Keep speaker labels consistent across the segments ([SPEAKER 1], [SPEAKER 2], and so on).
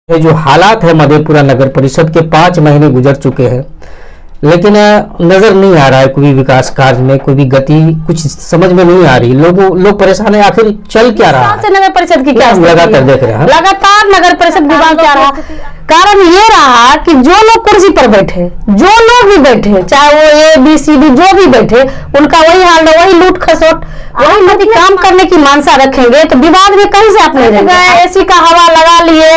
[SPEAKER 1] ये जो हालात है मधेपुरा नगर परिषद के 5 महीने गुजर चुके हैं, लेकिन नजर नहीं आ रहा है कोई भी विकास कार्य में कोई भी गति, कुछ समझ में नहीं आ रही। लोग परेशान है, आखिर चल क्या रहा है?
[SPEAKER 2] नगर परिषद की क्या
[SPEAKER 1] लगातार देख रहे हैं,
[SPEAKER 2] लगातार नगर परिषद विभाग क्या रहा, कारण ये रहा कि जो लोग कुर्सी पर बैठे, जो लोग भी बैठे, चाहे वो ABCD जो भी बैठे, उनका वही हाल है, वही लूट खसोट, वही यदि काम करने की मानसा रखेंगे तो विवाद में कहीं से आप नहीं रहेंगे। एसी का हवा लगा लिए,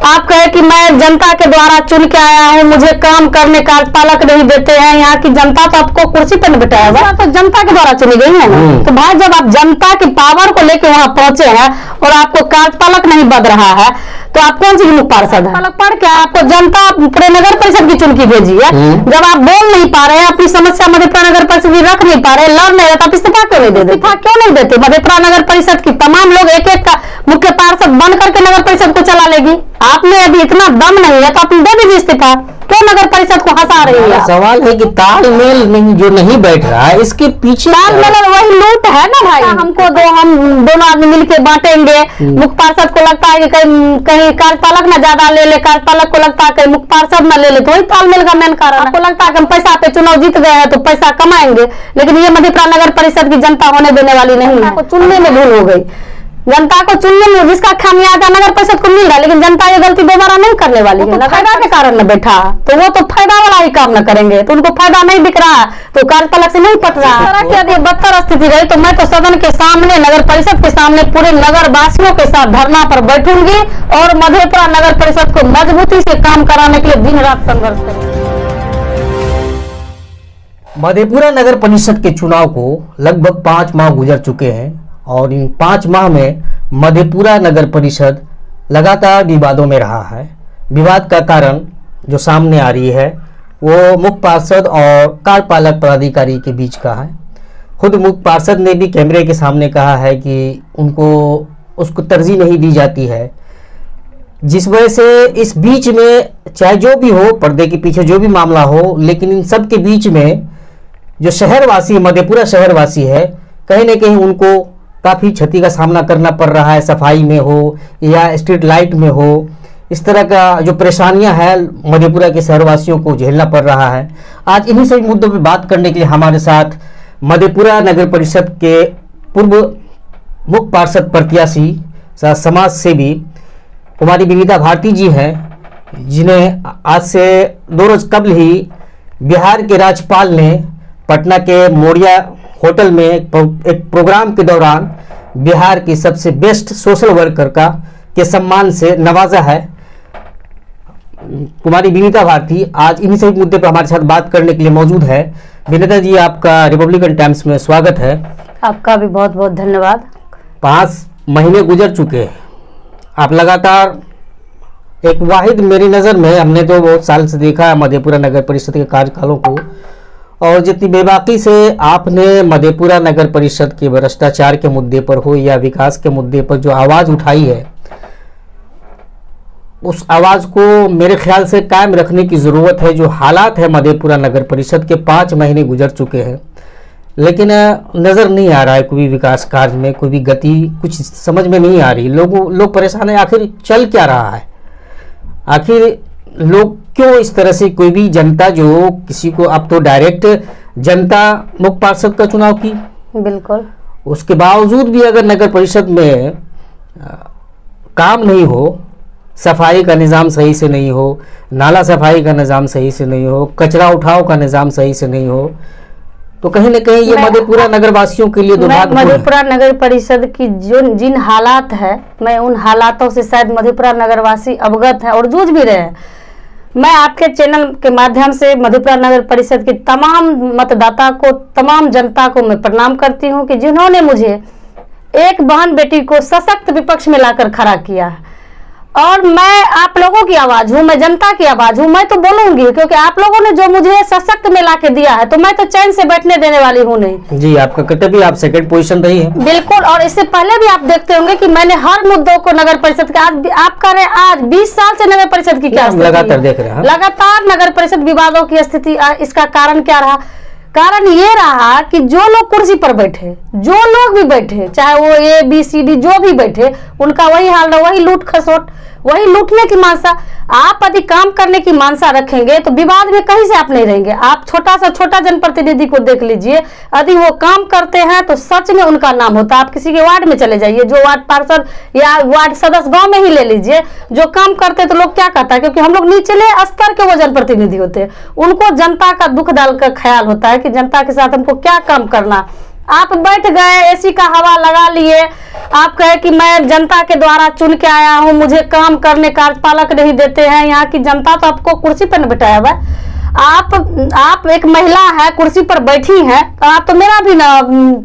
[SPEAKER 2] आप कहे कि मैं जनता के द्वारा चुन के आया हूँ, मुझे काम करने कार्यपालक नहीं देते हैं, यहाँ की जनता तो आपको कुर्सी पर नहीं बैठाया हुआ, तो जनता के द्वारा चुनी गई है ना। तो भाई जब आप जनता की पावर को लेकर वहां पहुंचे हैं और आपको कार्यपालक नहीं बद रहा है, तो आप कौन सी मुख्य पार्षद है? पढ़ के आपको जनता पूरे नगर परिषद की चुन की भेजी है। जब आप बोल नहीं पा रहे हैं, अपनी समस्या मधेपुरा नगर परिषद रख नहीं पा रहे, लड़ नहीं रहे, तो आप इस्तीफा क्यों नहीं दे देते? क्यों नहीं देते? मधेपुरा नगर परिषद की तमाम लोग एक एक का मुख्य पार्षद बन करके नगर परिषद को चला लेगी। आपने अभी इतना दम नहीं है तो आप दे दीजिए इस्तीफा। क्यों नगर परिषद को हंसा रही है?
[SPEAKER 1] सवाल है कि तालमेल नहीं, जो नहीं बैठ रहा है, इसके पीछे
[SPEAKER 2] तालमेल वही लूट है ना भाई। हमको दो, हम दोनों आदमी मिलके बांटेंगे। मुख्य पार्षद को लगता है कि कहीं कार्यपालक ना ज्यादा ले ले, कार्यपालक को लगता है कहीं मुख्य पार्षद ना ले ले, तो वही तालमेल का मेन कारण। आपको लगता है कि हम पैसा पे चुनाव जीत गए हैं तो पैसा कमाएंगे, लेकिन ये मधेपुरा नगर परिषद की जनता होने देने वाली नहीं है। चुनने में भूल हो गई, जनता को चुनने में जिसका खामियाजा नगर परिषद को मिल रहा है, लेकिन जनता ये गलती दोबारा नहीं करने वाली है। तो फायदा के कारण न बैठा, तो वो तो फायदा वाला ही काम न करेंगे, तो उनको फायदा नहीं दिख रहा है, तो कार्यपालक से नहीं पट रहा है। यदि बदतर स्थिति रही तो मैं तो सदन के सामने, नगर परिषद के सामने पूरे नगर वासियों के साथ धरना पर बैठूंगी और मधेपुरा नगर परिषद को मजबूती से काम कराने के लिए दिन रात संघर्ष करूंगी।
[SPEAKER 1] मधेपुरा नगर परिषद के चुनाव को लगभग 5 माह गुजर चुके हैं और इन 5 माह में मधेपुरा नगर परिषद लगातार विवादों में रहा है। विवाद का कारण जो सामने आ रही है वो मुख्य पार्षद और कार्यपालक पदाधिकारी के बीच का है। खुद मुख्य पार्षद ने भी कैमरे के सामने कहा है कि उसको तरजीह नहीं दी जाती है, जिस वजह से इस बीच में चाहे जो भी हो, पर्दे के पीछे जो भी मामला हो, लेकिन इन सब के बीच में जो शहरवासी, मधेपुरा शहरवासी है, कहीं ना कहीं उनको काफ़ी क्षति का सामना करना पड़ रहा है। सफाई में हो या स्ट्रीट लाइट में हो, इस तरह का जो परेशानियां हैं मधेपुरा के शहरवासियों को झेलना पड़ रहा है। आज इन्हीं सभी मुद्दों पर बात करने के लिए हमारे साथ मधेपुरा नगर परिषद के पूर्व मुख्य पार्षद प्रत्याशी समाज सेवी कुमारी विनीता भारती जी हैं, जिन्हें आज से 2 रोज कबल ही बिहार के राज्यपाल ने पटना के मोरिया होटल में एक प्रोग्राम के दौरान बिहार की सबसे बेस्ट सोशल वर्कर के सम्मान से नवाजा है। कुमारी विनीता भारती आज इन्हीं सभी मुद्दे पर हमारे साथ बात करने के लिए मौजूद है। विनीता जी, आपका रिपब्लिकन टाइम्स में स्वागत है।
[SPEAKER 2] आपका भी बहुत बहुत धन्यवाद। 5
[SPEAKER 1] महीने गुजर चुके हैं, आप लगातार एक वाहिद, मेरी नज़र में, हमने तो बहुत साल से देखा है मधेपुरा नगर परिषद के कार्यकालों को, और जितनी बेबाकी से आपने मधेपुरा नगर परिषद के भ्रष्टाचार के मुद्दे पर हो या विकास के मुद्दे पर जो आवाज़ उठाई है, उस आवाज़ को मेरे ख्याल से कायम रखने की ज़रूरत है। जो हालात है मधेपुरा नगर परिषद के 5 महीने गुजर चुके हैं, लेकिन नज़र नहीं आ रहा है कोई भी विकास कार्य में कोई भी गति, कुछ समझ में नहीं आ रही। लोग परेशान है, आखिर चल क्या रहा है? आखिर लोग क्यों इस तरह से, कोई भी जनता जो किसी को, अब तो डायरेक्ट जनता मुख्य पार्षद का चुनाव की,
[SPEAKER 2] बिल्कुल,
[SPEAKER 1] उसके बावजूद भी अगर नगर परिषद में काम नहीं हो, सफाई का निज़ाम सही से नहीं हो, नाला सफाई का निज़ाम सही से नहीं हो, कचरा उठाव का निज़ाम सही से नहीं हो, तो कहीं ना कहीं ये मधेपुरा नगर वासियों के लिए दुर्भाग्य है।
[SPEAKER 2] मधेपुरा नगर परिषद की जिन हालात है, मैं उन हालातों से शायद मधेपुरा नगरवासी अवगत है और जूझ भी रहे हैं। मैं आपके चैनल के माध्यम से मधेपुरा नगर परिषद के तमाम मतदाता को, तमाम जनता को मैं प्रणाम करती हूं कि जिन्होंने मुझे एक बहन बेटी को सशक्त विपक्ष में लाकर खड़ा किया है। और मैं आप लोगों की आवाज हूं, मैं जनता की आवाज हूं, मैं तो बोलूंगी, क्योंकि आप लोगों ने जो मुझे सशक्त में लाके दिया है, तो मैं तो चैन से बैठने देने वाली हूं नहीं।
[SPEAKER 1] जी, आपका कर्तव्य, आप सेकंड पोजीशन रही है।
[SPEAKER 2] बिल्कुल, और इससे पहले भी आप देखते होंगे कि मैंने हर मुद्दों को नगर परिषद का, आप कह रहे हैं आज 20 साल से नगर परिषद की क्या
[SPEAKER 1] लगातार देख रहे हैं,
[SPEAKER 2] लगातार नगर परिषद विवादों की स्थिति। इसका कारण क्या रहा? कारण ये रहा कि जो लोग कुर्सी पर बैठे, जो लोग भी बैठे, चाहे वो ABCD जो भी बैठे, उनका वही हाल है, वही लूट खसोट, वही लूटने की मानसा। आप यदि काम करने की मानसा रखेंगे तो विवाद में कहीं से आप नहीं रहेंगे। आप छोटा से छोटा जनप्रतिनिधि को देख लीजिए, यदि वो काम करते हैं तो सच में उनका नाम होता है। आप किसी के वार्ड में चले जाइए, जो वार्ड पार्षद या वार्ड सदस्य गांव में ही ले लीजिए, जो काम करते हैं तो लोग क्या कहता है, क्योंकि हम लोग निचले स्तर के वो जनप्रतिनिधि होते हैं, उनको जनता का दुख दर्द का ख्याल होता है कि जनता के साथ हमको क्या काम करना। आप बैठ गए, एसी का हवा लगा लिए, आप कहे कि मैं जनता के द्वारा चुन के आया हूं, मुझे काम करने कार्यपालक नहीं देते हैं। यहाँ की जनता तो आपको कुर्सी पर न बिठाया हुआ है। आप एक महिला है, कुर्सी पर बैठी हैं, तो आप तो मेरा भी ना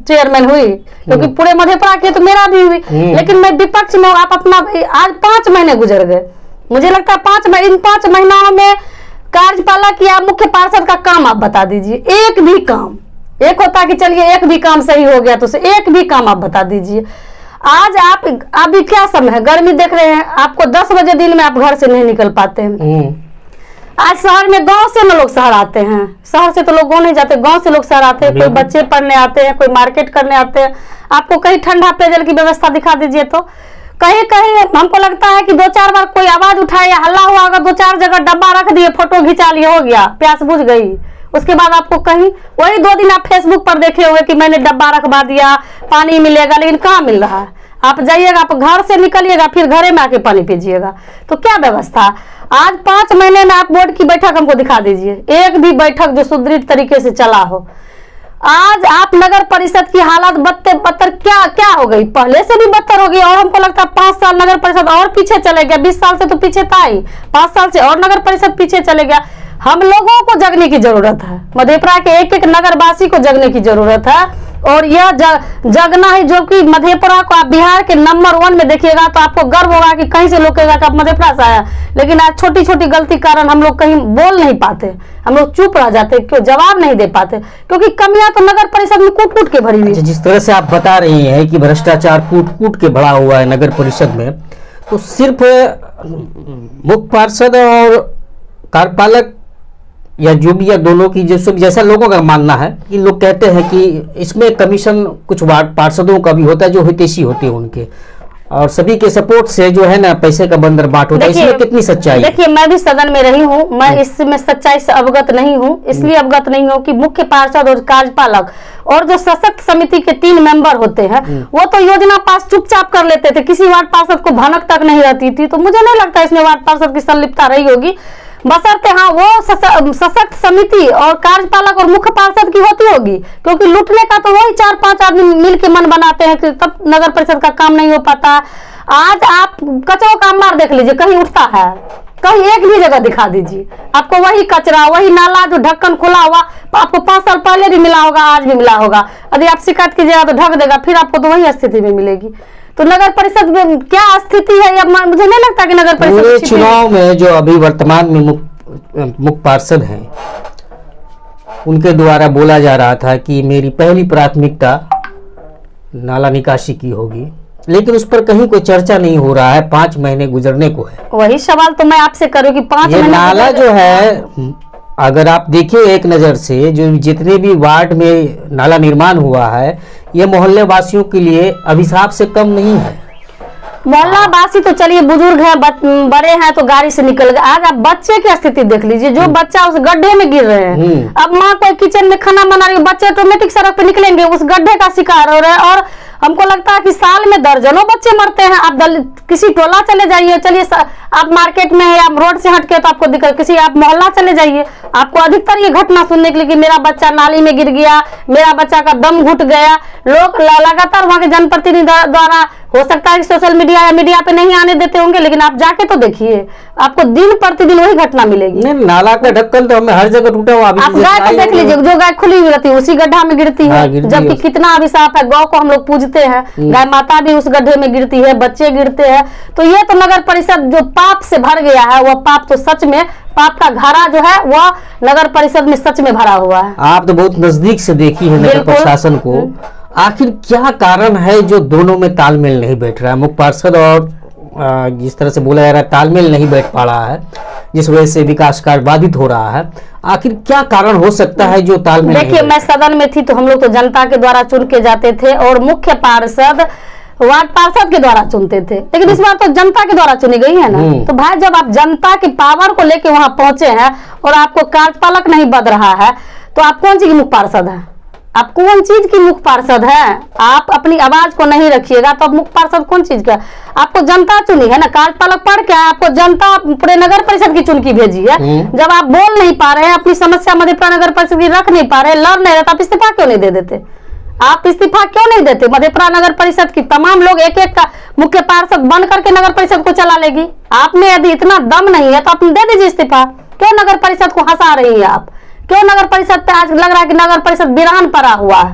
[SPEAKER 2] चेयरमैन हुई, क्योंकि पूरे मधेपुरा के तो मेरा भी हुई, लेकिन मैं विपक्ष में। आप अपना आज 5 महीने गुजर गए, मुझे लगता है इन 5 महीनों में कार्यपालक या मुख्य पार्षद का काम आप बता दीजिए, एक भी काम। एक होता कि चलिए एक भी काम सही हो गया, तो एक भी काम आप बता दीजिए। आज आप अभी क्या समय है, गर्मी देख रहे हैं, आपको 10 बजे दिन में आप घर से नहीं निकल पाते हैं। आज शहर में गांव से न लोग शहर आते हैं, शहर से तो लोग गांव नहीं जाते, गांव से लोग शहर आते हैं। कोई बच्चे पढ़ने आते हैं, कोई मार्केट करने आते हैं। आपको कहीं ठंडा पेयजल की व्यवस्था दिखा दीजिए, तो कहीं कहीं हमको लगता है कि 2-4 बार कोई आवाज उठाए या हल्ला हुआ, अगर 2-4 जगह डब्बा रख दिए, फोटो खिंचा लिए, हो गया, प्यास बुझ गई। उसके बाद आपको कहीं वही 2 दिन आप फेसबुक पर देखे हुए कि मैंने डब्बा रखवा दिया, पानी मिलेगा, लेकिन कहाँ मिल रहा है। आप जाइएगा, आप घर से निकलिएगा, फिर घरे में आके पानी पीजिएगा, तो क्या व्यवस्था। आज 5 महीने में आप बोर्ड की बैठक हमको दिखा दीजिए, एक भी बैठक जो सुदृढ़ तरीके से चला हो। आज आप नगर परिषद की हालत बदतर क्या हो गई, पहले से भी बदतर हो गई। और हमको लगता है 5 साल नगर परिषद और पीछे चले गया, 20 साल से तो पीछे था ही, 5 साल से और नगर परिषद पीछे चले गया। हम लोगों को जगने की जरूरत है, मधेपुरा के एक नगरवासी को जगने की जरूरत है। और यह जगना है, जो कि मधेपुरा को आप बिहार के नंबर 1 में देखिएगा तो आपको गर्व होगा कि कहीं से लोग कहेगा कि आप मधेपुरा से आया। लेकिन आज छोटी छोटी गलती कारण हम लोग कहीं बोल नहीं पाते, हम लोग चुप रह जाते, क्यों जवाब नहीं दे पाते, क्योंकि कमियां तो नगर परिषद में कूट कूट के भरी हुई।
[SPEAKER 1] जिस तरह से आप बता रही हैं कि भ्रष्टाचार कूट कूट के भरा हुआ है नगर परिषद में, तो सिर्फ मुख्य पार्षद और कार्यपालक या जो भी, या दोनों की, जैसा लोगों का मानना है कि लोग कहते हैं कि इसमें कमीशन कुछ वार्ड पार्षदों का भी होता है जो हितैषी होते हैं उनके, और सभी के सपोर्ट से जो है ना पैसे का बंदर बाट होता है। इसमें कितनी सच्चाई?
[SPEAKER 2] देखिए, मैं भी सदन में रही हूँ, मैं इसमें सच्चाई से अवगत नहीं हूँ। इसलिए अवगत नहीं हूँ कि मुख्य पार्षद और कार्यपालक और जो सशक्त समिति के 3 मेंबर होते हैं, वो तो योजना पास चुपचाप कर लेते थे, किसी वार्ड पार्षद को भनक तक नहीं रहती थी। तो मुझे नहीं लगता इसमें वार्ड पार्षद की संलिप्तता रही होगी, बशर्ते हाँ वो सशक्त समिति और कार्यपालक और मुख्य पार्षद की होती होगी, क्योंकि लूटने का तो वही 4-5 आदमी मिल के मन बनाते हैं कि तब नगर परिषद का काम नहीं हो पाता। आज आप कचरा का अंबार देख लीजिए, कहीं उठता है, कहीं एक भी जगह दिखा दीजिए, आपको वही कचरा, वही नाला जो ढक्कन खुला हुआ, आपको 5 साल पहले भी मिला होगा, आज भी मिला होगा। यदि आप शिकायत कीजिएगा तो ढक देगा, फिर आपको तो वही स्थिति में मिलेगी। तो नगर परिषद में क्या स्थिति है, या मुझे नहीं लगता कि नगर परिषद
[SPEAKER 1] चुनाव में जो अभी वर्तमान में मुख्य पार्षद हैं, उनके द्वारा बोला जा रहा था कि मेरी पहली प्राथमिकता नाला निकासी की होगी, लेकिन उस पर कहीं कोई चर्चा नहीं हो रहा है। 5 महीने गुजरने को है।
[SPEAKER 2] वही सवाल तो मैं आपसे करूँ कि 5 महीने
[SPEAKER 1] नाला जो है, अगर आप देखिए एक नज़र से, जो जितने भी वार्ड में नाला निर्माण हुआ है, ये मोहल्ले वासियों के लिए अभिशाप से कम नहीं है।
[SPEAKER 2] मोहल्ला वासी तो चलिए बुजुर्ग है, बड़े हैं तो गाड़ी से निकल गए। आज आप बच्चे की स्थिति देख लीजिए, जो बच्चा उस गड्ढे में गिर रहे हैं। अब माँ कोई किचन में खाना बना रही है, बच्चे ऑटोमेटिक सड़क पे निकलेंगे, उस गड्ढे का शिकार हो रहे हैं। और हमको लगता है कि साल में दर्जनों बच्चे मरते हैं। आप किसी टोला चले जाइए, चलिए आप मार्केट में है, आप रोड से हटके तो आपको दिक्कत, किसी आप मोहल्ला चले जाइए, आपको अधिकतर ये घटना सुनने के लिए कि मेरा बच्चा नाली में गिर गया, मेरा बच्चा का दम घुट गया। लोग लगातार वहां के जनप्रतिनिधि द्वारा, हो सकता है कि सोशल मीडिया या मीडिया पे नहीं आने देते होंगे, लेकिन आप जाके तो देखिए, आपको दिन प्रतिदिन वही घटना मिलेगी।
[SPEAKER 1] नहीं, नाला का ढक्कन तो हमें हर जगह टूटा हुआ।
[SPEAKER 2] आप गाय को देख लीजिए, जो गाय खुली हुई रहती है उसी गड्ढा में गिरती है, जबकि कितना अभिशाप है। गौ को हम लोग पूजते हैं, गाय माता भी उस गड्ढे में गिरती है, बच्चे गिरते हैं। तो ये तो नगर परिषद जो पाप से भर गया है, वह पाप तो सच में, पाप का घड़ा जो है वह नगर परिषद में सच में भरा हुआ है।
[SPEAKER 1] आप तो बहुत नजदीक से देखी है नगर प्रशासन को। आखिर क्या कारण है जो दोनों में तालमेल नहीं बैठ रहा है? मुख्य पार्षद और जिस तरह से बोला जा रहा है तालमेल नहीं बैठ पा रहा है, जिस वजह से विकास कार्य बाधित हो रहा है। आखिर क्या कारण हो सकता है जो तालमेल?
[SPEAKER 2] देखिए, मैं सदन में थी तो हम लोग तो जनता के द्वारा चुन के जाते थे, और मुख्य पार्षद वार्ड पार्षद के द्वारा चुनते थे, लेकिन इस बार तो जनता के द्वारा चुनी गई है ना। तो भाई जब आप जनता की पावर को लेके वहां पहुंचे हैं और आपको कार्यपालक नहीं बद रहा है, तो आप कौन सी की मुख्य पार्षद है? आप कौन चीज की मुख्य पार्षद है? आप अपनी आवाज को नहीं रखिएगा तो अब मुख्य पार्षद कौन चीज का? आपको जनता चुनी है ना, कार्यपालक पढ़ के आपको जनता पूरे नगर परिषद की चुन की भेजी है। जब आप बोल नहीं पा रहे हैं, अपनी समस्या मधेपुरा नगर परिषद की रख नहीं पा रहे, लड़ नहीं रहे, तो आप इस्तीफा क्यों नहीं दे देते? आप इस्तीफा क्यों नहीं देते? मधेपुरा नगर परिषद की तमाम लोग एक एक का मुख्य पार्षद बन करके नगर परिषद को चला लेगी। आप में यदि इतना दम नहीं है तो आप दे दीजिए इस्तीफा। क्यों नगर परिषद को हंसा रही है आप? क्यों नगर परिषद पे आज लग रहा है कि नगर परिषद वीरान पड़ा हुआ है?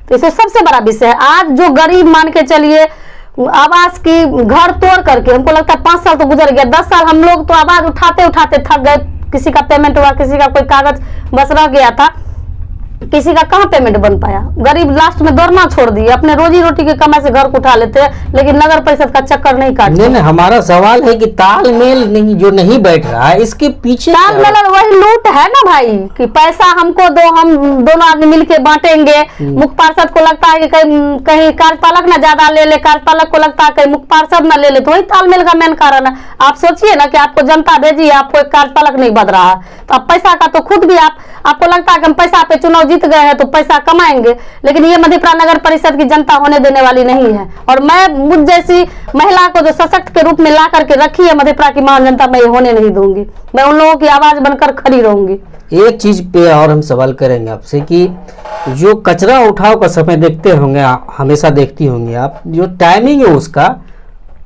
[SPEAKER 2] तो इसमें सबसे बड़ा विषय है, आज जो गरीब मान के चलिए आवास की घर तोड़ करके, हमको लगता है 5 साल तो गुजर गया, 10 साल हम लोग तो आवाज उठाते उठाते थक गए। किसी का पेमेंट हुआ, किसी का कोई कागज बस रह गया था, किसी का कहाँ पेमेंट बन पाया। गरीब लास्ट में दौड़ना छोड़ दिए, अपने रोजी रोटी के कमाई से घर को उठा लेते हैं, लेकिन नगर परिषद का चक्कर नहीं काटते।
[SPEAKER 1] नहीं, हमारा सवाल है कि तालमेल नहीं, जो नहीं बैठ रहा है, इसके पीछे
[SPEAKER 2] तालमेल वही लूट है ना भाई, कि पैसा हमको दो, हम दोनों आदमी मिलके बांटेंगे। मुख्य पार्षद को लगता है कि कहीं कार्यपालक ना ज्यादा ले ले, कार्यपालक को लगता है कहीं मुख्य पार्षद ना ले ले, तो वही तालमेल का मेन कारण है। आप सोचिए ना कि आपको जनता भेजी, आपको एक कार्यपालक नहीं बद रहा है, तो आप पैसा का तो खुद भी आपको लगता है कि हम पैसा पे चुनाव जीत गए हैं तो पैसा कमाएंगे, लेकिन ये मधेपुरा नगर परिषद की जनता होने देने वाली नहीं है। और मैं मुझ जैसी महिला को जो सशक्त के रूप में ला करके रखी है मधेपुरा की महान जनता, मैं ये होने नहीं दूंगी। मैं उन लोगों की आवाज बनकर खड़ी रहूंगी।
[SPEAKER 1] एक चीज पे और हम सवाल करेंगे आपसे कि जो कचरा उठाव का समय देखते होंगे, हमेशा देखती होंगी आप, जो टाइमिंग है उसका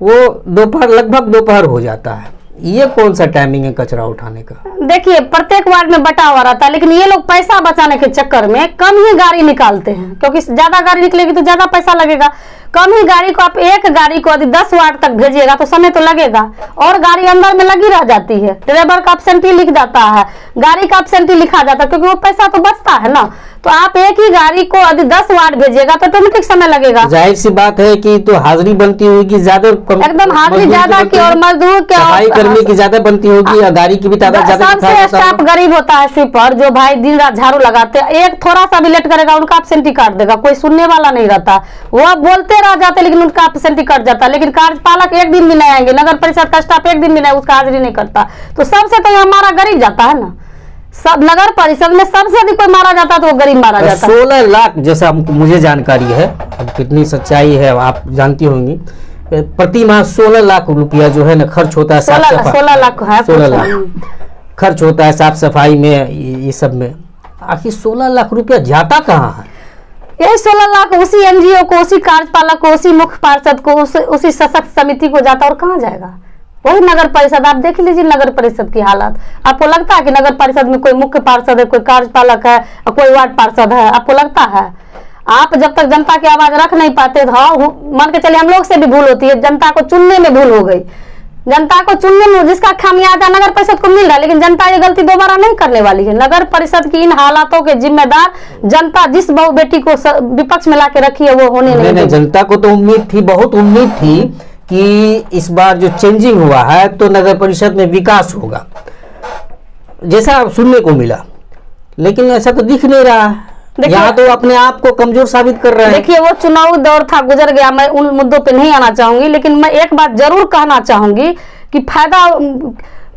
[SPEAKER 1] वो दोपहर, लगभग दोपहर हो जाता है, ये कौन सा टाइमिंग है कचरा उठाने का?
[SPEAKER 2] देखिए प्रत्येक वार्ड में बटा हुआ रहता है, लेकिन ये लोग पैसा बचाने के चक्कर में कम ही गाड़ी निकालते हैं, क्योंकि ज्यादा गाड़ी निकलेगी तो ज्यादा पैसा लगेगा। कम ही गाड़ी को, आप एक गाड़ी को यदि 10 वार्ड तक भेजिएगा तो समय तो लगेगा, और गाड़ी अंदर में लगी रह जाती है, ड्राइवर का एब्सेंटी लिख जाता है, गाड़ी का एब्सेंटी लिखा जाता है, क्योंकि वो पैसा तो बचता है ना। तो आप एक ही गाड़ी को यदि 10 वार्ड भेजिएगा तो ऑटोमेटिक समय लगेगा।
[SPEAKER 1] जाहिर सी बात है कि तो हाजिरी बनती होगी ज्यादा,
[SPEAKER 2] एकदम हाजिरी ज्यादा की, और मजदूर के,
[SPEAKER 1] सफाई कर्मी की ज्यादा बनती होगी, या गाड़ी की भी तादाद ज्यादा।
[SPEAKER 2] सबसे स्टाफ गरीब होता है स्वीपर, जो भाई दिन रात झाड़ू लगाते हैं, एक थोड़ा सा भी लेट करेगा उनका एब्सेंटी काट देगा, कोई सुनने वाला नहीं रहता, वो बोलते रह जाते लेकिन उनका एब्सेंटी कट जाता है। लेकिन कार्यपालक एक दिन भी नहीं आएंगे, नगर परिषद का स्टाफ एक दिन भी नहीं, उसका हाजिरी नहीं करता, तो सबसे तो हमारा गरीब जाता है ना। सब नगर परिषद में सबसे अधिक कोई मारा जाता है तो वो गरीब मारा जाता है।
[SPEAKER 1] 16 लाख जैसा मुझे जानकारी है, अब कितनी सच्चाई है आप जानती होंगी, प्रति माह 16 लाख रुपया जो है ना खर्च होता है,
[SPEAKER 2] 16 लाख है,
[SPEAKER 1] 16 लाख खर्च होता है साफ सफाई में, ये सब में। आखिर 16 लाख रुपया जाता कहाँ है?
[SPEAKER 2] यही 16 लाख उसी एनजीओ को, उसी कार्यपालक को, उसी मुख्य पार्षद को, उसी सशक्त समिति को जाता, और कहाँ जाएगा? वही नगर परिषद। आप देख लीजिए नगर परिषद की हालत। आपको लगता है कि नगर परिषद में कोई मुख्य पार्षद है, कोई कार्यपालक है और कोई वार्ड पार्षद है? आपको लगता है? आप जब तक जनता की आवाज रख नहीं पाते, हाँ मान के चलिए हम लोग से भी भूल होती है, जनता को चुनने में भूल हो गई, जनता को चुनने में जिसका खामियाजा नगर परिषद को मिल रहा है, लेकिन जनता ये गलती दोबारा नहीं करने वाली है। नगर परिषद की इन हालातों के जिम्मेदार जनता, जिस बहू बेटी को विपक्ष में ला के रखी है वो होने नहीं।
[SPEAKER 1] जनता को तो उम्मीद थी, बहुत उम्मीद थी कि इस बार जो चेंजिंग हुआ है तो नगर परिषद में विकास होगा, जैसा सुनने को मिला, लेकिन ऐसा तो दिख नहीं रहा है। यहाँ तो अपने आप को कमजोर साबित कर रहे हैं।
[SPEAKER 2] देखिए वो चुनाव दौर था, गुजर गया, मैं उन मुद्दों पे नहीं आना चाहूंगी, लेकिन मैं एक बात जरूर कहना चाहूंगी कि फायदा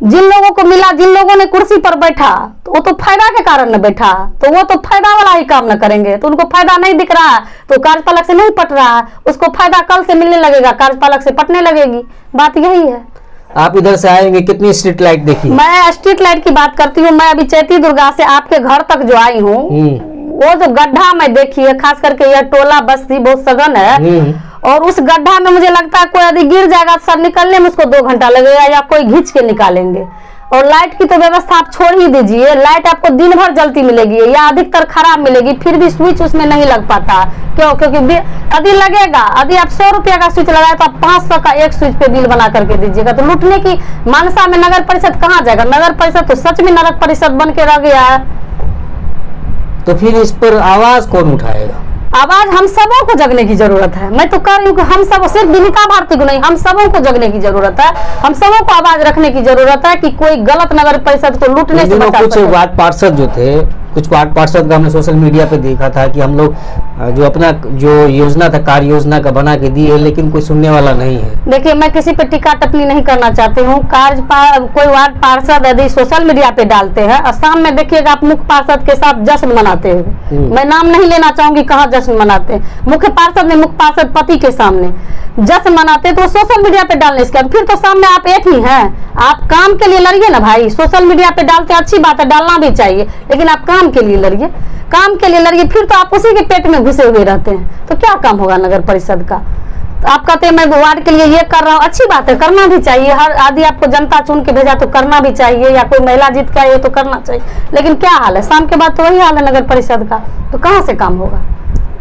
[SPEAKER 2] जिन लोगों को मिला, जिन लोगों ने कुर्सी पर बैठा, तो वो तो फायदा के कारण न बैठा, तो वो तो फायदा वाला ही काम न करेंगे, तो उनको फायदा नहीं दिख रहा है तो कार्यपालक से नहीं पट रहा है, उसको फायदा कल से मिलने लगेगा, कार्यपालक से पटने लगेगी। बात यही है।
[SPEAKER 1] आप इधर से आएंगे, कितनी स्ट्रीट लाइट देखी?
[SPEAKER 2] मैं स्ट्रीट लाइट की बात करती हूँ। मैं अभी चैती दुर्गा से आपके घर तक जो आई हूँ, वो जो गड्ढा मैं देखी है, खास करके यह टोला बस्ती बहुत सघन है, और उस गड्ढा में मुझे लगता है कोई यदि गिर जाएगा तो सर निकलने में उसको 2 घंटा लगेगा, या कोई घींच के निकालेंगे। और लाइट की तो व्यवस्था आप छोड़ ही दीजिए, लाइट आपको दिन भर जलती मिलेगी या अधिकतर खराब मिलेगी, फिर भी स्विच उसमें नहीं लग पाता। क्यों? क्योंकि यदि लगेगा, यदि आप 100 रुपया का स्विच लगाए तो आप 500 का एक स्विच पे बिल बना करके दीजिएगा। तो लूटने की मानसा में नगर परिषद कहाँ जाएगा? नगर परिषद तो सच में नरक परिषद बन के रह गया है।
[SPEAKER 1] तो फिर इस पर आवाज कौन उठाएगा?
[SPEAKER 2] आवाज हम सबों को जगने की जरूरत है। मैं तो कह रही हूँ कि हम सब, सिर्फ विनीता भारती को नहीं, हम सबों को जगने की जरूरत है। हम सबों को आवाज रखने की जरूरत है कि कोई गलत नगर परिषद को लूटने से बचा सके।
[SPEAKER 1] कुछ वार्ड पार्षद जो थे कुछ पार्षद का हमने सोशल मीडिया पे देखा था कि हम लोग जो अपना जो योजना था, कार्य योजना का बना के दी है, लेकिन कोई सुनने वाला नहीं है।
[SPEAKER 2] देखिए, मैं किसी पे टिक्का टिप्पणी नहीं करना चाहती हूँ। कोई वार्ड पार्षद यदि सोशल मीडिया पे डालते हैं और शाम में देखिएगा आप मुख्य पार्षद के साथ जश्न मनाते हुए, मैं नाम नहीं लेना चाहूंगी कहाँ जश्न मनाते हैं, मुख्य पार्षद ने मुख्य पार्षद पति के सामने जश्न मनाते, तो सोशल मीडिया पे डालने इसके फिर तो सामने आप एक ही हैं। आप काम के लिए लड़िए ना भाई। सोशल मीडिया पे डालते अच्छी बात है, डालना भी चाहिए, लेकिन आप काम के लिए लड़िए, काम के लिए लड़िए। फिर तो आप उसी के पेट में घुसे हुए रहते हैं, तो क्या काम होगा नगर परिषद का। तो आप कहते हैं मैं वार्ड के लिए ये कर रहा हूँ, अच्छी बात है, करना भी चाहिए। हर आदि आपको जनता चुन के भेजा तो करना भी चाहिए, या कोई महिला जीत के आई तो करना चाहिए। लेकिन क्या हाल है, शाम के बाद तो वही हाल है नगर परिषद का, तो कहाँ से काम होगा।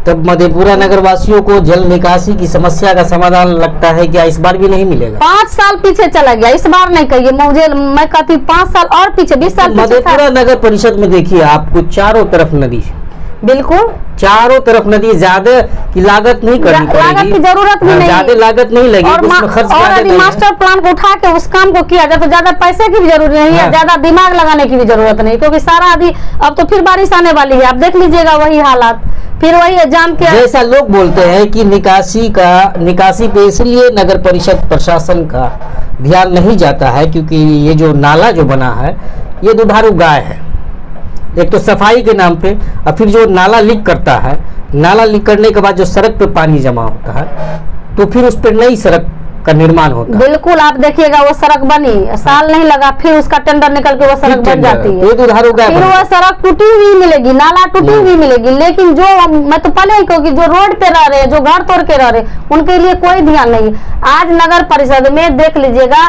[SPEAKER 1] तब मधेपुरा नगर वासियों को जल निकासी की समस्या का समाधान लगता है क्या इस बार भी नहीं मिलेगा?
[SPEAKER 2] 5 साल पीछे चला गया, इस बार नहीं कहिए मुझे, मैं कहती 5 साल और पीछे, 20 साल पीछे।
[SPEAKER 1] मधेपुरा नगर परिषद में देखिए आपको चारों तरफ नदी,
[SPEAKER 2] बिल्कुल
[SPEAKER 1] चारों तरफ नदी, ज्यादा की लागत नहीं करनी पड़ेगी,
[SPEAKER 2] लागत की जरूरत भी नहीं,
[SPEAKER 1] ज्यादा लागत नहीं लगेगी,
[SPEAKER 2] और यदि मास्टर प्लान को उठा के उस काम को किया जाए तो ज्यादा पैसे की भी जरूरत नहीं है, ज्यादा दिमाग लगाने की भी जरूरत नहीं, क्योंकि सारा आदि अब तो फिर बारिश आने वाली है, आप देख लीजिएगा वही हालात, फिर वही जाम के
[SPEAKER 1] जैसा लोग बोलते हैं कि निकासी पे इसलिए नगर परिषद प्रशासन का ध्यान नहीं जाता है क्योंकि ये जो नाला जो बना है ये दुधारू गाय है। एक तो सफाई के नाम पे, और फिर जो नाला लीक करता है, नाला लीक करने के बाद जो सड़क पे पानी जमा होता है तो फिर उस पर नई सड़क का निर्माण होता है।
[SPEAKER 2] बिल्कुल, आप देखिएगा वो सड़क बनी, साल नहीं लगा, फिर उसका टेंडर निकल के वो सड़क बन जाती है, फिर वो सड़क टूटी हुई मिलेगी, नाला टूटी हुई मिलेगी। लेकिन जो मैं तो पहले ही कहूँगी, जो रोड पे रह रहे, जो घर तोड़ के रह रहे, उनके लिए कोई ध्यान नहीं। आज नगर परिषद में देख लीजिएगा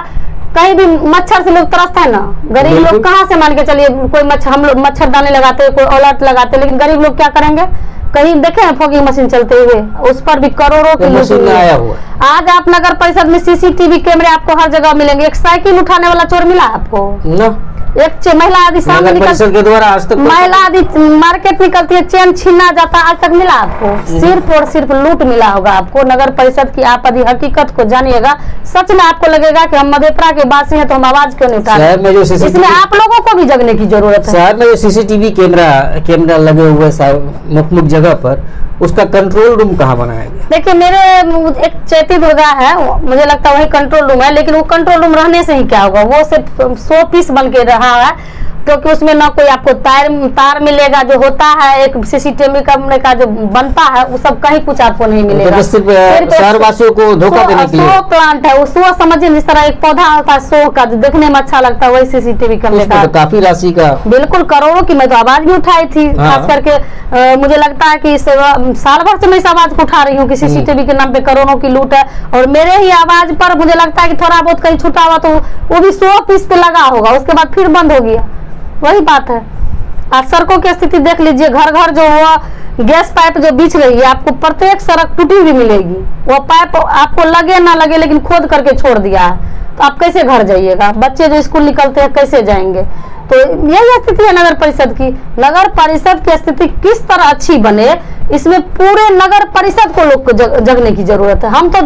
[SPEAKER 2] कहीं भी मच्छर से लोग तरसते हैं ना, गरीब लोग कहाँ से मान के चलिए, कोई हम लोग मच्छरदानी लगाते हैं, कोई अलर्ट लगाते हैं, लेकिन गरीब लोग क्या करेंगे। कहीं देखे हैं फॉगिंग मशीन चलते हुए, उस पर भी करोड़ों की लूट आया हुआ। आज आप नगर परिषद में सीसीटीवी कैमरे आपको हर जगह मिलेंगे। एक साइकिल उठाने वाला चोर मिला आपको ना? एक महिला आदि सामने
[SPEAKER 1] के द्वारा आज तक
[SPEAKER 2] महिला आदि मार्केट निकलती है, चेन छीना जाता है, आज तक मिला आपको? सिर्फ और सिर्फ लूट मिला होगा आपको। नगर परिषद की आप यदि हकीकत को जानिएगा, सच में आपको लगेगा कि हम मधेपुरा के वासी हैं तो हम आवाज क्यों नहीं उठा रहे। इसमें आप लोगों को भी जगने की जरूरत है।
[SPEAKER 1] शहर में जो सीसीटीवी कैमरा लगे हुए मुख्य जगह पर, उसका कंट्रोल रूम कहाँ बनाया गया?
[SPEAKER 2] देखिए, मेरे एक चैती दुर्गा है, मुझे लगता है वही कंट्रोल रूम है, लेकिन वो कंट्रोल रूम रहने से ही क्या होगा, वो सिर्फ 100 पीस बन के रहा है, क्योंकि उसमें ना कोई आपको तार मिलेगा। जो होता है एक सीसीटीवी कैमरे का जो बनता है, वो सब कहीं कुछ आपको नहीं मिलेगा।
[SPEAKER 1] तो सिर्फ शहरवासियों को धोखा देने के लिए
[SPEAKER 2] 100 प्लांट है, वो 100 समझिए जिस तरह एक पौधा होता है 100 का, जो देखने में अच्छा लगता है, वही सीसीटीवी कैमरे का
[SPEAKER 1] काफी राशि का,
[SPEAKER 2] बिल्कुल करोड़ों की। मैं तो आवाज भी उठाई थी, खास करके मुझे लगता है कि साल भर से मैं इस आवाज को उठा रही हूँ कि सीसीटीवी के नाम पे करोड़ों की लूट है, और मेरे ही आवाज पर मुझे लगता है कि थोड़ा बहुत कहीं छूटा हुआ तो वो भी 100 पीस पे लगा होगा, उसके बाद फिर बंद हो गया। वही बात है। आज सड़कों की स्थिति देख लीजिए, घर घर जो हुआ गैस पाइप जो बिछ रही है, आपको प्रत्येक सड़क टूटी हुई मिलेगी। वो पाइप आपको लगे ना लगे, लेकिन खोद करके छोड़ दिया है, तो आप कैसे घर जाइएगा? बच्चे जो स्कूल निकलते हैं कैसे जाएंगे? तो यही स्थिति है नगर परिषद की। नगर परिषद की स्थिति किस तरह अच्छी बने, इसमें पूरे नगर परिषद को लोग को जगने की जरूरत है। हम तो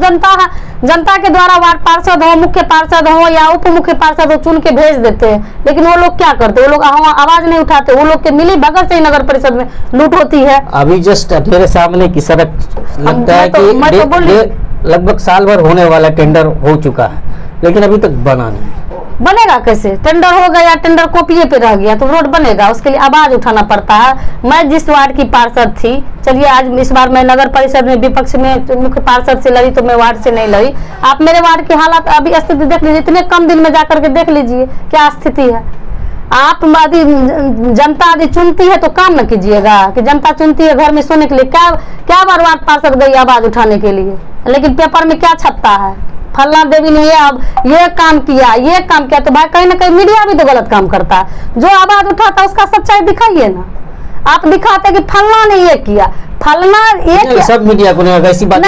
[SPEAKER 2] जनता के द्वारा वार्ड पार्षद हो, मुख्य पार्षद हो या उप मुख्य पार्षद हो, चुन के भेज देते हैं, लेकिन वो लोग क्या करते हैं? वो लोग आवाज नहीं उठाते। वो लोग के मिली भगत से ही नगर परिषद में लूट होती है।
[SPEAKER 1] अभी जस्ट मेरे सामने की सड़क लगता है कि लगभग साल भर होने वाला टेंडर हो चुका है, लेकिन अभी तक बना नहीं।
[SPEAKER 2] बनेगा कैसे? टेंडर हो गया, टेंडर कॉपीए पे रह गया, तो रोड बनेगा? उसके लिए आवाज उठाना पड़ता है। मैं जिस वार्ड की पार्षद थी, चलिए आज इस बार मैं नगर परिषद में विपक्ष में मुख्य पार्षद से लड़ी, तो मैं वार्ड से नहीं लड़ी। आप मेरे वार्ड की हालात अभी स्थिति देख लीजिए, इतने कम दिन में जाकर के देख लीजिए क्या स्थिति है। आप यदि जनता यदि चुनती है तो काम न कीजिएगा कि जनता चुनती है घर में सोने के लिए। क्या बार वार्ड पार्षद गई आवाज उठाने के लिए, लेकिन पेपर में क्या छपता है? फलना देवी ने अब ये काम किया, तो भाई कहीं ना कहीं मीडिया भी तो गलत काम करता है। जो आवाज उठाता है उसका सच्चाई दिखाइए ना। आप दिखाते कि फलना ने ये किया, फलना ये
[SPEAKER 1] सब मीडिया को नहीं, ऐसी बात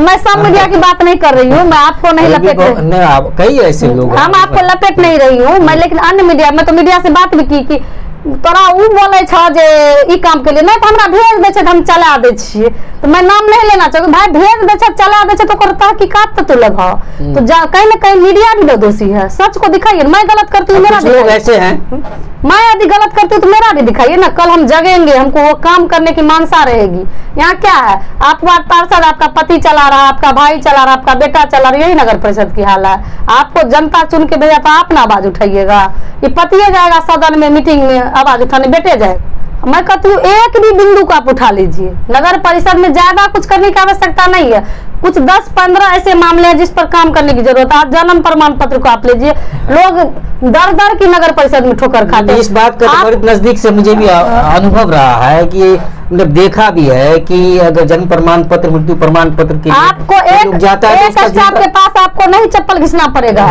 [SPEAKER 2] मैं सब मीडिया की बात नहीं कर रही हूँ, मैं आपको नहीं लपेट
[SPEAKER 1] कई ऐसे लोग
[SPEAKER 2] हम आपको लपेट नहीं रही हूँ मैं, लेकिन अन्य मीडिया में तो मीडिया से बात भी की कि तोरा उ बोले छ जे ई काम के लिए नहीं तो हमरा भेज दे छ हम चला दे छिए, तो मैं नाम नहीं लेना चाहूँ भाई, भेज दे छ चला दे छ तो कर तहकीकात तो तू लगा तो कहीं ना कहीं मीडिया भी दोषी है। सच को दिखाइए, मैं गलत करती हूँ मेरा
[SPEAKER 1] लोग ऐसे हैं,
[SPEAKER 2] मैं यदि गलत करती हूँ तो मेरा भी दिखाइए ना, कल हम जगेंगे, हमको वो काम करने की मानसा रहेगी। यहाँ क्या है, आप वार्ड पार्षद आपका पति चला रहा, आपका भाई चला रहा, आपका बेटा चला रहा, यही नगर परिषद की हाल है। आपको जनता चुन के भेजा तो आप ना आवाज उठाइएगा, ये पतिए जाएगा सदन में मीटिंग में आवाज उठाने, बेटे जाए। मैं कहती हूँ एक भी बिंदु को आप उठा लीजिए, नगर परिषद में ज्यादा कुछ करने की आवश्यकता नहीं है, कुछ 10-15 ऐसे मामले हैं जिस पर काम करने की जरूरत है। जन्म प्रमाण पत्र को आप लीजिए, लोग दर दर की नगर परिषद में ठोकर खाते हैं।
[SPEAKER 1] इस बात का बड़े नजदीक से मुझे भी अनुभव रहा है कि मतलब देखा भी है कि अगर जन्म प्रमाण पत्र, मृत्यु प्रमाण पत्र के
[SPEAKER 2] आपको एक
[SPEAKER 1] जाता है
[SPEAKER 2] एक स्टाफ के पास आपको नहीं चप्पल घिसना पड़ेगा।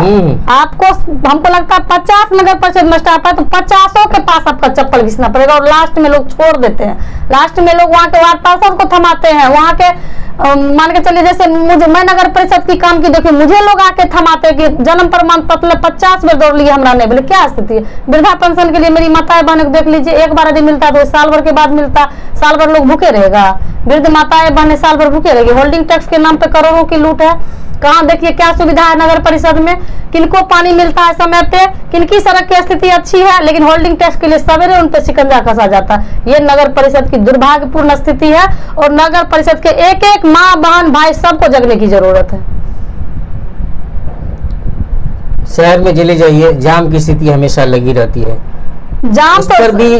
[SPEAKER 2] आपको हमको लगता है 50 नगर परिषद में स्टाफ है तो 50 के पास आपका चप्पल घिसना पड़ेगा, और लास्ट में लोग छोड़ देते हैं। लास्ट में लोग वहाँ के वार्ड पार्षद को थमाते हैं, वहाँ के मान के चलिए जैसे मुझे, मैं नगर परिषद की काम की देखिए, मुझे लोग आके थमाते कि जन्म प्रमाण पत्र 50 बार दौड़ लिए, हमरा नहीं बोले। क्या स्थिति है, वृद्धा पेंशन के लिए मेरी माताएं बहनों को देख लीजिए, एक बार यदि मिलता तो साल भर के बाद मिलता, साल भर लोग भूखे रहेगा, वृद्ध माताएं बहनें साल भर भूखे रहेगी। होल्डिंग टैक्स के नाम पे करोड़ों की लूट है। कहाँ देखिए क्या सुविधा है नगर परिषद में, किनको पानी मिलता है समय पे, किनकी सड़क की स्थिति अच्छी है, लेकिन होल्डिंग टैक्स के लिए सवेरे उन पे शिकंजा कसा जाता है। ये नगर परिषद की दुर्भाग्यपूर्ण स्थिति है, और नगर परिषद के एक एक माँ बहन भाई सबको जगने की जरूरत है।
[SPEAKER 1] शहर में चले जाइए, जाम की स्थिति हमेशा लगी रहती है।
[SPEAKER 2] जाम तो चलिए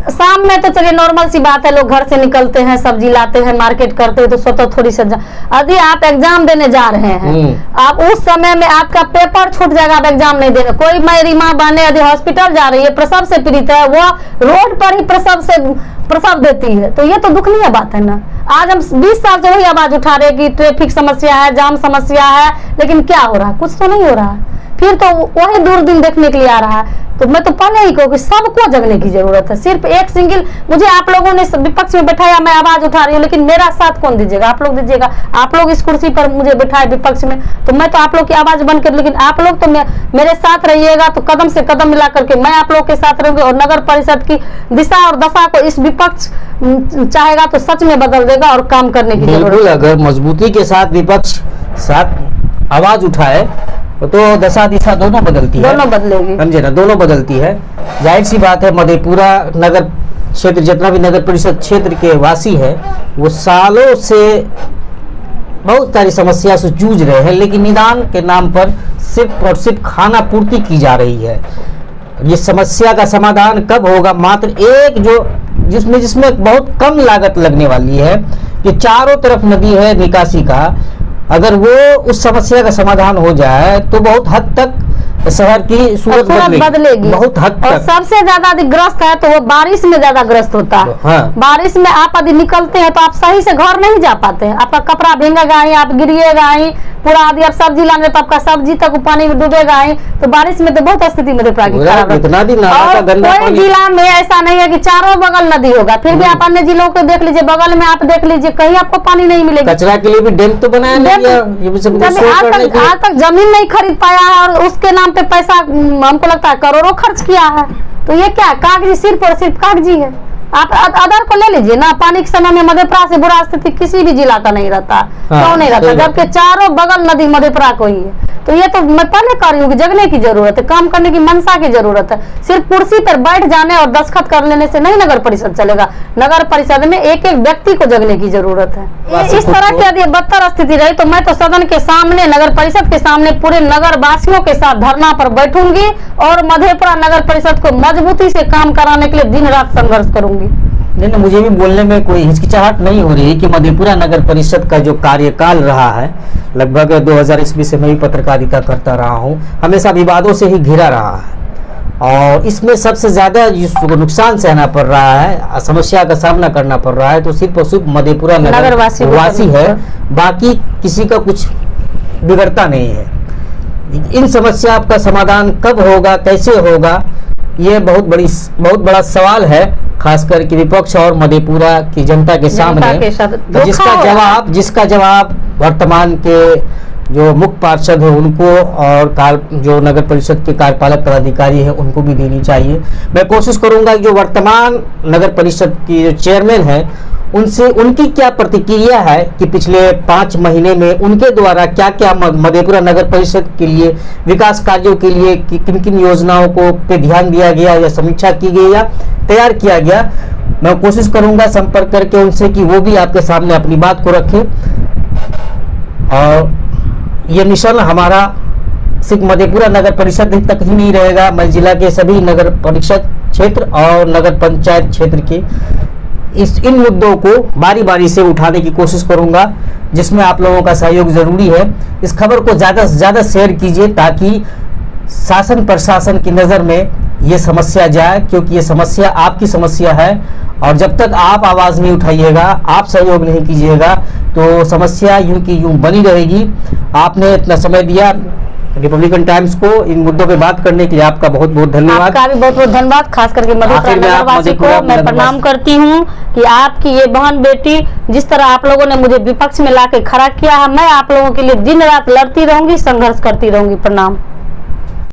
[SPEAKER 2] शाम में तो चलिए नॉर्मल सी बात है, लोग घर से निकलते हैं, सब्जी लाते हैं, मार्केट करते हैं, तो स्वतः थोड़ी सा यदि आप एग्जाम देने जा रहे हैं, आप उस समय में आपका पेपर छूट जाएगा, आप एग्जाम नहीं देंगे। कोई मेरी माँ बहने यदि हॉस्पिटल जा रही है, प्रसव से पीड़ित है, वो रोड पर ही प्रसव देती है, तो ये तो दुखनीय बात है ना। आज हम 20 साल से वही आवाज उठा रहे कि ट्रैफिक समस्या है, जाम समस्या है, लेकिन क्या हो रहा है, कुछ तो नहीं हो रहा है। फिर तो वही दूर दिन देखने के लिए आ रहा है। तो मैं तो पहले ही कहूँ कि सबको जगने की जरूरत है। सिर्फ एक सिंगल, मुझे आप लोगों ने विपक्ष में बैठाया, मैं आवाज उठा रही हूँ, लेकिन मेरा साथ कौन दीजिएगा, आप लोग दीजिएगा। आप लोग इस कुर्सी पर मुझे बैठाए विपक्ष में, तो मैं तो आप लोग की आवाज बनकर, लेकिन आप लोग तो मेरे साथ रहिएगा, तो कदम से कदम मिला करके मैं आप लोग के साथ रहूंगी, और नगर परिषद की दिशा और दशा को इस विपक्ष चाहेगा तो सच में बदल देगा, और काम करने की जरूरत।
[SPEAKER 1] अगर मजबूती के साथ विपक्ष साथ आवाज उठाए तो दशा दिशा दोनों बदलती है,
[SPEAKER 2] दोनों बदलेगी, समझे
[SPEAKER 1] ना, दोनों बदलती है। जाहिर सी बात है, मधेपुरा नगर क्षेत्र, जितना भी नगर परिषद क्षेत्र के वासी है, वो सालों से बहुत सारी समस्या से जूझ रहे हैं, लेकिन निदान के नाम पर सिर्फ और सिर्फ खाना पूर्ति की जा रही है। ये समस्या का समाधान कब होगा? मात्र एक जो जिसमें बहुत कम लागत लगने वाली है, कि चारों तरफ नदी है निकासी का, अगर वो उस समस्या का समाधान हो जाए तो बहुत हद तक शहर की सूरत बदलेगी, बहुत हद तक।
[SPEAKER 2] और सबसे ज्यादा ग्रस्त है तो वो बारिश में ज्यादा ग्रस्त होता है।
[SPEAKER 1] हाँ।
[SPEAKER 2] बारिश में आप यदि निकलते हैं तो आप सही से घर नहीं जा पाते हैं, आपका कपड़ा भींगेगा ही, आप गिरिएगा ही पूरा। यदि आप सब्जी लाने तो आपका सब्जी तक पानी में डूबेगा ही। तो बारिश में तो बहुत स्थिति मधेपुरा की खराब है। और कोई जिला में ऐसा नहीं है कि चारों बगल नदी होगा, फिर भी आप अन्य जिलों को देख लीजिए, बगल में आप देख लीजिए, कहीं आपको पानी नहीं मिलेगा।
[SPEAKER 1] कचरा के लिए भी डैम तो बनाया नहीं है,
[SPEAKER 2] आज तक जमीन नहीं खरीद पाया है, और उसके नाम पे पैसा हमको लगता है करोड़ों खर्च किया है। तो ये क्या कागजी, सिर्फ और सिर्फ कागजी है। आप अदर को ले लीजिए ना, पानी के समय में मधेपुरा से बुरा स्थिति किसी भी जिला का नहीं रहता। क्यों नहीं रहता? जबकि चारों बगल नदी मधेपुरा को ही है। तो ये तो मैं पहले कह रही हूँ कि जगने की जरूरत है, काम करने की मनसा की जरूरत है। सिर्फ कुर्सी पर बैठ जाने और दस्तखत कर लेने से नहीं नगर परिषद चलेगा। नगर परिषद में एक एक व्यक्ति को जगने की जरूरत है। इस तरह की यदि बदतर स्थिति रही तो मैं तो सदन के सामने, नगर परिषद के सामने पूरे नगर वासियों के साथ धरना पर बैठूंगी, और मधेपुरा नगर परिषद को मजबूती से काम कराने के लिए दिन रात संघर्ष करूंगी।
[SPEAKER 1] नहीं, मुझे भी बोलने में कोई हिचकिचाहट नहीं हो रही कि मधेपुरा नगर परिषद का जो कार्यकाल रहा है, लगभग 2000 ईस्वी से मैं भी पत्रकारिता करता रहा हूँ, हमेशा विवादों से ही घिरा रहा है। और इसमें सबसे ज्यादा जिसको नुकसान सहना पड़ रहा है, समस्या का सामना करना पड़ रहा है, तो सिर्फ और सिर्फ मधेपुरा नगर वासी है, बाकी किसी का कुछ बिगड़ता नहीं है। इन समस्या का समाधान कब होगा, कैसे होगा, ये बहुत बड़ा सवाल है, खासकर कि विपक्ष और मधेपुरा की जनता के सामने, जिसका जवाब वर्तमान के जो मुख्य पार्षद है उनको और जो नगर परिषद के कार्यपालक पदाधिकारी है उनको भी देनी चाहिए। मैं कोशिश करूंगा कि जो वर्तमान नगर परिषद की जो चेयरमैन है उनसे उनकी क्या प्रतिक्रिया है कि पिछले 5 महीने में उनके द्वारा क्या क्या मधेपुरा नगर परिषद के लिए विकास कार्यों के लिए किन किन योजनाओं को पे ध्यान दिया गया या समीक्षा की गई या तैयार किया गया। मैं कोशिश करूंगा संपर्क करके उनसे कि वो भी आपके सामने अपनी बात को रखें। और ये मिशन हमारा सिर्फ मधेपुरा नगर परिषद तक ही नहीं रहेगा, मैं जिला के सभी नगर परिषद क्षेत्र और नगर पंचायत क्षेत्र के इन मुद्दों को बारी बारी से उठाने की कोशिश करूंगा, जिसमें आप लोगों का सहयोग जरूरी है। इस खबर को ज़्यादा से ज़्यादा शेयर कीजिए ताकि शासन प्रशासन की नज़र में ये समस्या जाए, क्योंकि ये समस्या आपकी समस्या है और जब तक आप आवाज़ नहीं उठाइएगा, आप सहयोग नहीं कीजिएगा तो समस्या यूं की यूं बनी रहेगी। आपने इतना समय दिया रिपब्लिकन टाइम्स को इन मुद्दों पे बात करने के लिए आपका बहुत बहुत धन्यवाद।
[SPEAKER 2] आपका भी बहुत बहुत धन्यवाद, खास करके मधेपुरा नगरवासी को मैं प्रणाम करती हूँ कि आपकी ये बहन बेटी जिस तरह आप लोगों ने मुझे विपक्ष में लाके खड़ा किया है, मैं आप लोगों के लिए दिन रात लड़ती रहूंगी, संघर्ष करती रहूंगी। प्रणाम।